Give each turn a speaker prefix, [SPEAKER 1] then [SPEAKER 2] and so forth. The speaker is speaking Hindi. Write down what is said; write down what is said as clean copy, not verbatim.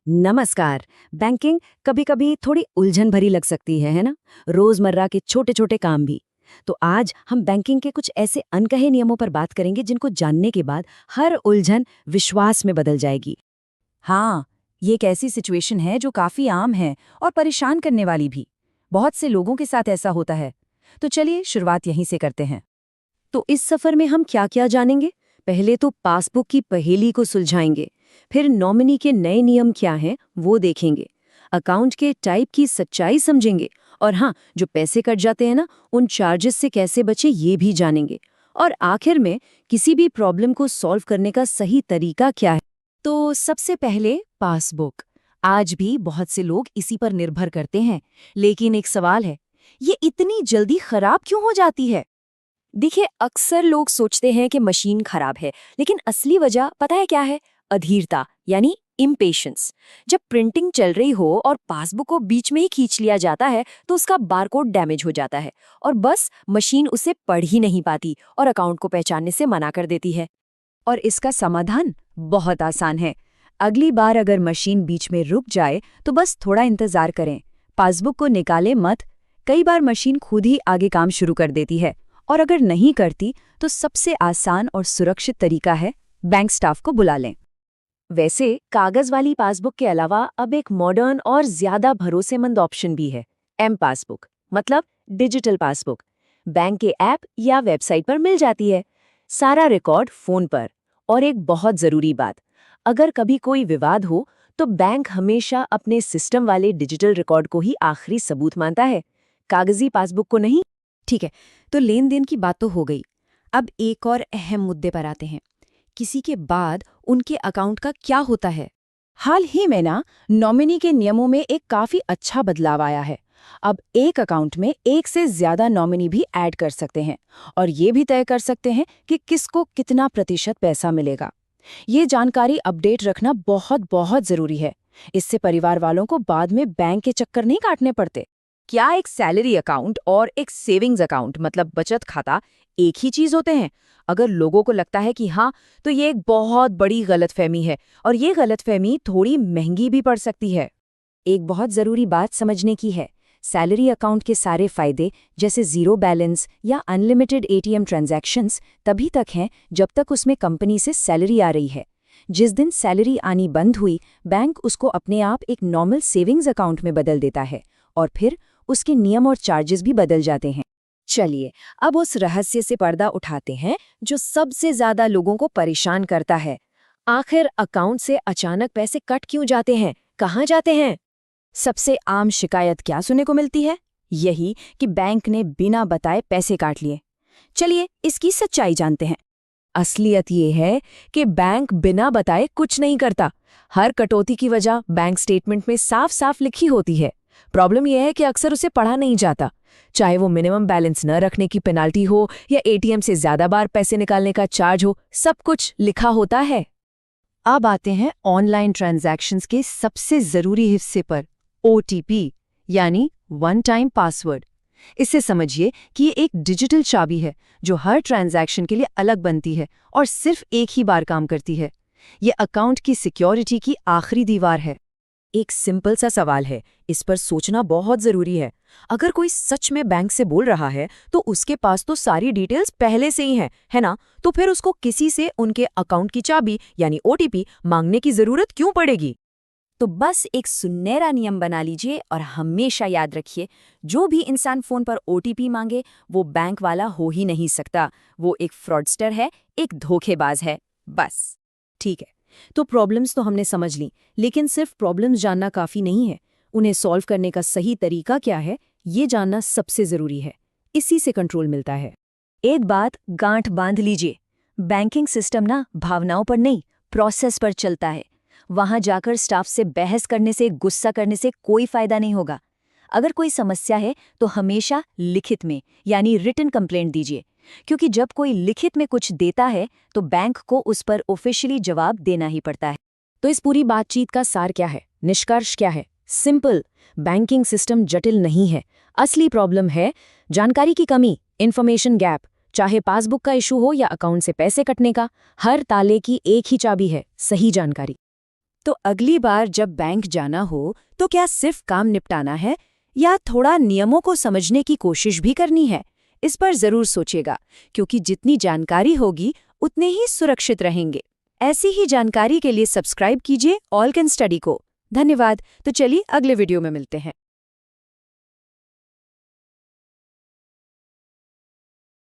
[SPEAKER 1] नमस्कार। बैंकिंग कभी-कभी थोड़ी उलझन भरी लग सकती है ना? रोजमर्रा के छोटे-छोटे काम भी। तो आज हम बैंकिंग के कुछ ऐसे अनकहे नियमों पर बात करेंगे जिनको जानने के बाद हर उलझन विश्वास में बदल जाएगी।
[SPEAKER 2] हाँ, ये एक ऐसी सिचुएशन है जो काफी आम है और परेशान करने वाली भी। बहुत से लोगों के साथ ऐसा होता है। तो चलिए शुरुआत यहीं से करते हैं।
[SPEAKER 1] तो इस सफर में हम क्या-क्या जानेंगे? पहले तो पासबुक की पहेली को सुलझाएंगे, फिर नॉमिनी के नए नियम क्या हैं वो देखेंगे, अकाउंट के टाइप की सच्चाई समझेंगे और हाँ, जो पैसे कट जाते हैं ना, उन चार्जेस से कैसे बचे ये भी जानेंगे। और आखिर में किसी भी प्रॉब्लम को सॉल्व करने का सही तरीका क्या है।
[SPEAKER 2] तो सबसे पहले पासबुक। आज भी बहुत से लोग इसी पर निर्भर करते हैं। लेकिन एक सवाल है, ये इतनी जल्दी खराब क्यों हो जाती है?
[SPEAKER 3] देखिए, अक्सर लोग सोचते हैं कि मशीन खराब है, लेकिन असली वजह पता है क्या है? अधीरता, यानी इम्पेशंस। जब प्रिंटिंग चल रही हो और पासबुक को बीच में ही खींच लिया जाता है, तो उसका बारकोड डैमेज हो जाता है और बस मशीन उसे पढ़ ही नहीं पाती और अकाउंट को पहचानने से मना कर देती है।
[SPEAKER 2] और इसका समाधान बहुत आसान है। अगली बार अगर मशीन बीच में रुक जाए तो बस थोड़ा इंतजार करें। पासबुक को निकाले मत। कई बार मशीन खुद ही आगे काम शुरू कर देती है। और अगर नहीं करती तो सबसे आसान और सुरक्षित तरीका है, बैंक स्टाफ को बुला लें।
[SPEAKER 3] वैसे कागज वाली पासबुक के अलावा अब एक मॉडर्न और ज्यादा भरोसेमंद ऑप्शन भी है, एम पासबुक, मतलब डिजिटल पासबुक। बैंक के ऐप या वेबसाइट पर मिल जाती है, सारा रिकॉर्ड फोन पर। और एक बहुत जरूरी बात, अगर कभी कोई विवाद हो तो बैंक हमेशा अपने सिस्टम वाले डिजिटल रिकॉर्ड को ही आखिरी सबूत मानता है, कागजी पासबुक को नहीं।
[SPEAKER 2] ठीक है, तो लेन देन की बात तो हो गई। अब एक और अहम मुद्दे पर आते हैं। किसी के बाद उनके अकाउंट का क्या होता है? हाल ही में नॉमिनी के नियमों में एक काफी अच्छा बदलाव आया है। अब एक अकाउंट में एक से ज्यादा नॉमिनी भी ऐड कर सकते हैं और ये भी तय कर सकते हैं कि किसको कितना प्रतिशत पैसा मिलेगा। ये जानकारी अपडेट रखना बहुत बहुत जरूरी है। इससे परिवार वालों को बाद में बैंक के चक्कर नहीं काटने पड़ते। क्या एक सैलरी अकाउंट और एक सेविंग्स अकाउंट, मतलब बचत खाता, एक ही चीज होते हैं? अगर लोगों को लगता है कि हाँ, तो ये एक बहुत बड़ी गलतफहमी है और ये गलतफहमी थोड़ी महंगी भी पड़ सकती है। एक बहुत जरूरी बात समझने की है। सैलरी अकाउंट के सारे फायदे, जैसे जीरो बैलेंस या अनलिमिटेड एटीएम ट्रांजैक्शंस, तभी तक हैं जब तक उसमें कंपनी से सैलरी आ रही है। जिस दिन सैलरी आनी बंद हुई, बैंक उसको अपने आप एक नॉर्मल सेविंग्स अकाउंट में बदल देता है और फिर उसके नियम और चार्जेस भी बदल जाते हैं।
[SPEAKER 3] चलिए, अब उस रहस्य से पर्दा उठाते हैं जो सबसे ज्यादा लोगों को परेशान करता है। आखिर अकाउंट से अचानक पैसे कट क्यों जाते हैं, कहाँ जाते हैं?
[SPEAKER 2] सबसे आम शिकायत क्या सुनने को मिलती है? यही कि बैंक ने बिना बताए पैसे काट लिए। चलिए इसकी सच्चाई जानते हैं। असलियत ये है कि बैंक बिना बताए कुछ नहीं करता। हर कटौती की वजह बैंक स्टेटमेंट में साफ साफ लिखी होती है। प्रॉब्लम यह है कि अक्सर उसे पढ़ा नहीं जाता, चाहे वो मिनिमम बैलेंस न रखने की पेनाल्टी हो या एटीएम से ज्यादा बार पैसे निकालने का चार्ज हो, सब कुछ लिखा होता है। अब आते हैं ऑनलाइन ट्रांजैक्शंस के सबसे जरूरी हिस्से पर, ओटीपी, यानी वन टाइम पासवर्ड। इसे समझिए कि ये एक डिजिटल चाबी है जो हर ट्रांजैक्शन के लिए अलग बनती है और सिर्फ एक ही बार काम करती है। ये अकाउंट की सिक्योरिटी की आखिरी दीवार है।
[SPEAKER 3] एक सिंपल सा सवाल है, इस पर सोचना बहुत जरूरी है। अगर कोई सच में बैंक से बोल रहा है तो उसके पास तो सारी डिटेल्स पहले से ही है ना? तो फिर उसको किसी से उनके अकाउंट की चाबी यानी ओटीपी मांगने की जरूरत क्यों पड़ेगी?
[SPEAKER 2] तो बस एक सुनहरा नियम बना लीजिए और हमेशा याद रखिए, जो भी इंसान फोन पर ओटीपी मांगे वो बैंक वाला हो ही नहीं सकता। वो एक फ्रॉडस्टर है, एक धोखेबाज है, बस।
[SPEAKER 1] ठीक है, तो प्रॉब्लम्स तो हमने समझ ली, लेकिन सिर्फ प्रॉब्लम्स जानना काफी नहीं है। उन्हें सॉल्व करने का सही तरीका क्या है, ये जानना सबसे जरूरी है। इसी से कंट्रोल मिलता है।
[SPEAKER 3] एक बात गांठ बांध लीजिए, बैंकिंग सिस्टम भावनाओं पर नहीं, प्रोसेस पर चलता है। वहां जाकर स्टाफ से बहस करने से, गुस्सा करने से कोई फायदा नहीं होगा। अगर कोई समस्या है तो हमेशा लिखित में, यानी रिटन कंप्लेंट दीजिए, क्योंकि जब कोई लिखित में कुछ देता है तो बैंक को उस पर ऑफिशियली जवाब देना ही पड़ता है।
[SPEAKER 1] तो इस पूरी बातचीत का सार क्या है, निष्कर्ष क्या है? सिंपल, बैंकिंग सिस्टम जटिल नहीं है। असली प्रॉब्लम है जानकारी की कमी, इन्फॉर्मेशन गैप। चाहे पासबुक का इशू हो या अकाउंट से पैसे कटने का, हर ताले की एक ही चाबी है, सही जानकारी।
[SPEAKER 2] तो अगली बार जब बैंक जाना हो तो क्या सिर्फ काम निपटाना है या थोड़ा नियमों को समझने की कोशिश भी करनी है? इस पर जरूर सोचिएगा, क्योंकि जितनी जानकारी होगी उतने ही सुरक्षित रहेंगे। ऐसी ही जानकारी के लिए सब्सक्राइब कीजिए ऑल कैन स्टडी को। धन्यवाद। तो चलिए अगले वीडियो में मिलते हैं।